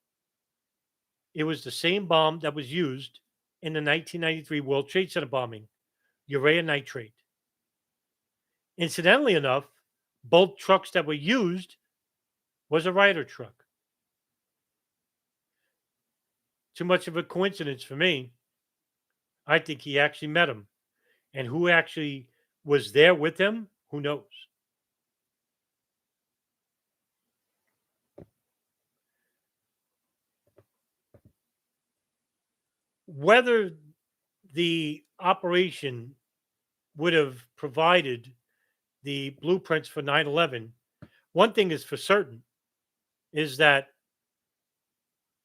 Speaker 1: it was the same bomb that was used in the 1993 World Trade Center bombing, urea nitrate. Incidentally enough, both trucks that were used was a Ryder truck. Too much of a coincidence for me. I think he actually met him. And who actually was there with him, who knows? Whether the operation would have provided the blueprints for 9/11, one thing is for certain is that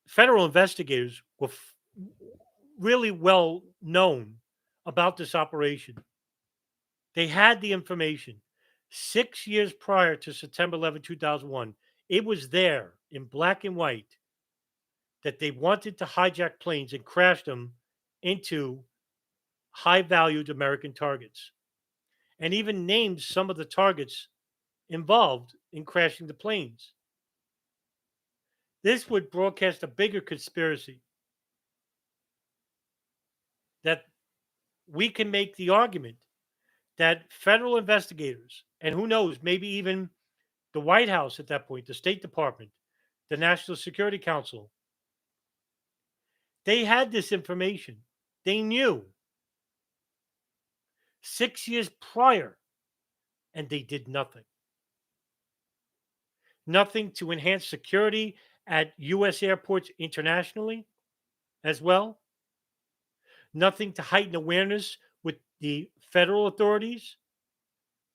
Speaker 1: federal investigators were really well known about this operation. They had the information. 6 years prior to September 11, 2001, it was there in black and white that they wanted to hijack planes and crash them into high valued American targets, and even named some of the targets involved in crashing the planes. This would broadcast a bigger conspiracy that we can make the argument that federal investigators, and who knows, maybe even the White House at that point, the State Department, the National Security Council, They had this information. They knew 6 years prior, and they did nothing. Nothing to enhance security at U.S. airports internationally as well. Nothing to heighten awareness with the federal authorities,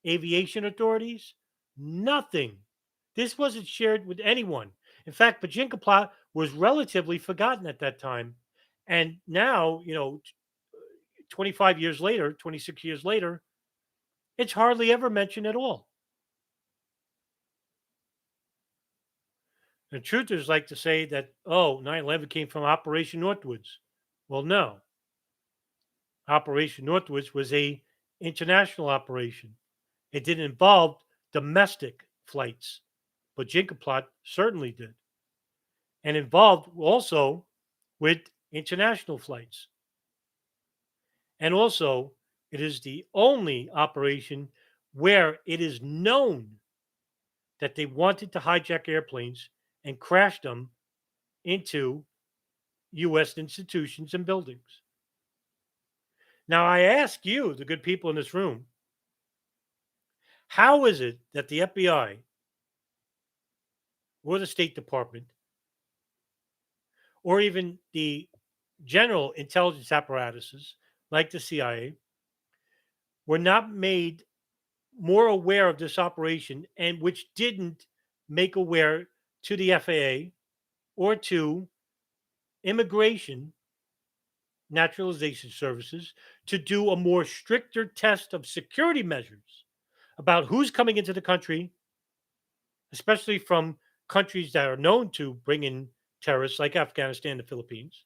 Speaker 1: aviation authorities. Nothing. This wasn't shared with anyone. In fact, Bojinka Plot was relatively forgotten at that time. And now, 25 years later, 26 years later, it's hardly ever mentioned at all. The truthers like to say that, oh, 9/11 came from Operation Northwoods. Well, no. Operation Northwoods was a international operation. It didn't involve domestic flights. Bojinka Plot certainly did. And involved also with international flights. And also, it is the only operation where it is known that they wanted to hijack airplanes and crash them into U.S. institutions and buildings. Now, I ask you, the good people in this room, how is it that the FBI or the State Department or even the general intelligence apparatuses like the CIA were not made more aware of this operation and which didn't make aware to the FAA or to immigration naturalization services to do a more stricter test of security measures about who's coming into the country, especially from countries that are known to bring in terrorists like Afghanistan and the Philippines.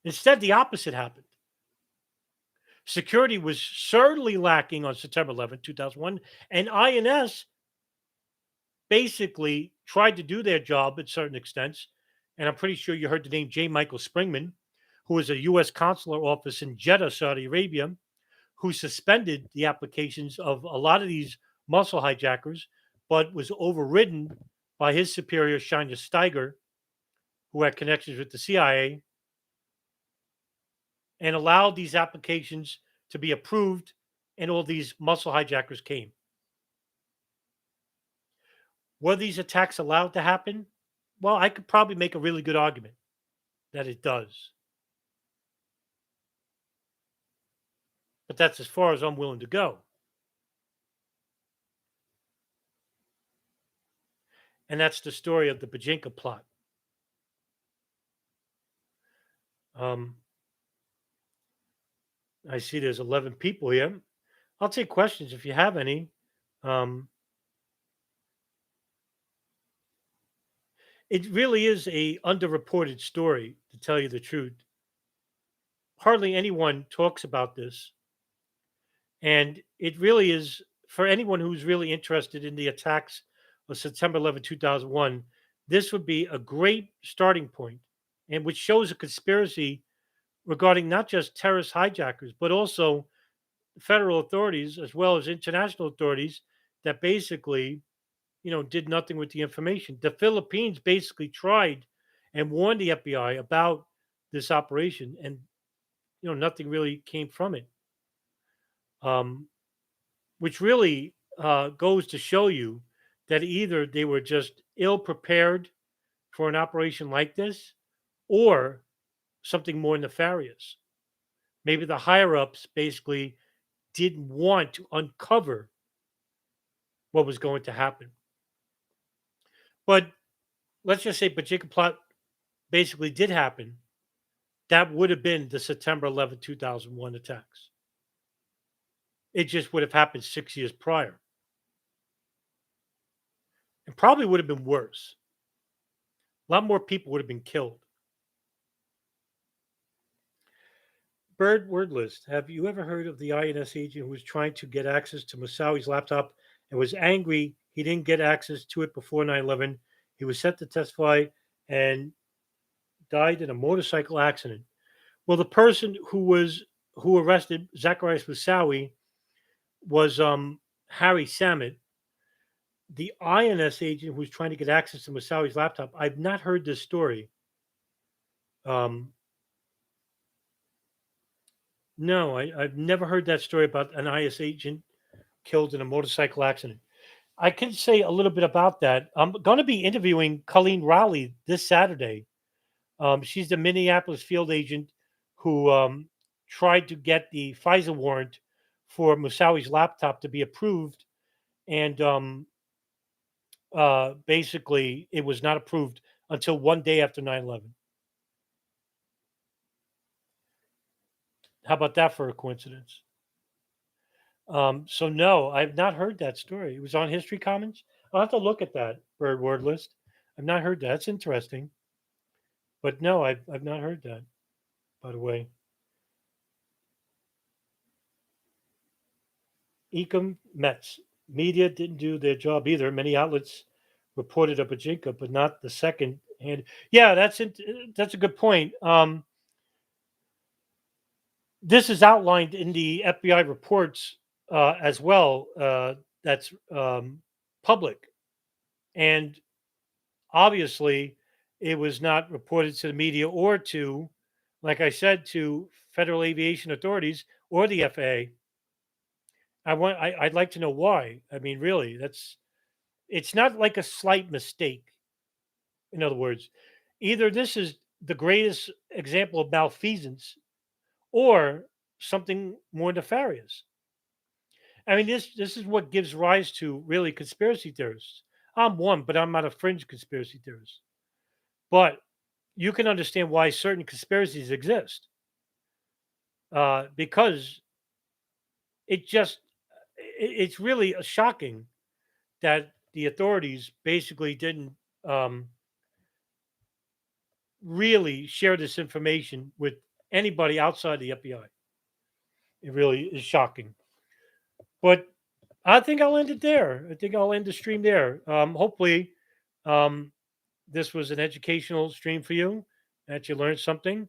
Speaker 1: Instead, the opposite happened. Security was certainly lacking on September 11th, 2001, and INS basically tried to do their job at certain extents. And I'm pretty sure you heard the name J. Michael Springman, who is a U.S. consular office in Jeddah, Saudi Arabia, who suspended the applications of a lot of these muscle hijackers, but was overridden by his superior, Shania Steiger, who had connections with the CIA, and allowed these applications to be approved, and all these muscle hijackers came. Were these attacks allowed to happen? Well, I could probably make a really good argument that it does. But that's as far as I'm willing to go. And that's the story of the Bojinka plot. I see there's 11 people here. I'll take questions if you have any. It really is a underreported story, to tell you the truth. Hardly anyone talks about this. And it really is, for anyone who's really interested in the attacks of September 11, 2001, this would be a great starting point, and which shows a conspiracy regarding not just terrorist hijackers, but also federal authorities as well as international authorities that basically, did nothing with the information. The Philippines basically tried and warned the FBI about this operation, and nothing really came from it. Which really goes to show you that either they were just ill prepared for an operation like this, or something more nefarious. Maybe the higher ups basically didn't want to uncover what was going to happen. But let's just say Bojinka plot basically did happen. That would have been the September 11th, 2001 attacks. It just would have happened 6 years prior. And probably would have been worse. A lot more people would have been killed. Bird word list. Have you ever heard of the INS agent who was trying to get access to Moussawi's laptop and was angry he didn't get access to it before 9/11? He was set to testify and died in a motorcycle accident. Well, the person who arrested Zacharias Moussawi was Harry Sammet, the INS agent who's trying to get access to Moussaoi's laptop. I've not heard this story. Um, no, I've never heard that story about an IS agent killed in a motorcycle accident. I can say a little bit about that. I'm going to be interviewing Colleen Rowley this Saturday. She's the Minneapolis field agent who tried to get the FISA warrant for Moussaoi's laptop to be approved, and basically it was not approved until one day after 9/11. How about that for a coincidence? So no, I've not heard that story. It was on History Commons. I'll have to look at that bird word list. I've not heard that. That's interesting. But no, I've not heard that, by the way. Ecom Mets. Media didn't do their job either. Many outlets reported a Bojinka, but not the second hand. Yeah, that's a good point. This is outlined in the FBI reports as well. That's public, and obviously, it was not reported to the media or to, like I said, to federal aviation authorities or the FAA. I'd like to know why. I mean, really, it's not like a slight mistake. In other words, either this is the greatest example of malfeasance or something more nefarious. I mean, this is what gives rise to really conspiracy theorists. I'm one, but I'm not a fringe conspiracy theorist. But you can understand why certain conspiracies exist because it's really shocking that the authorities basically didn't um, really share this information with anybody outside the FBI. It really is shocking. But I think I'll end it there. I think I'll end the stream there. Hopefully, um, this was an educational stream for you, that you learned something.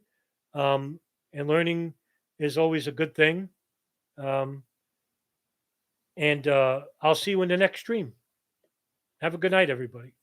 Speaker 1: Um, and learning is always a good thing. Um, and I'll see you in the next stream. Have a good night, everybody.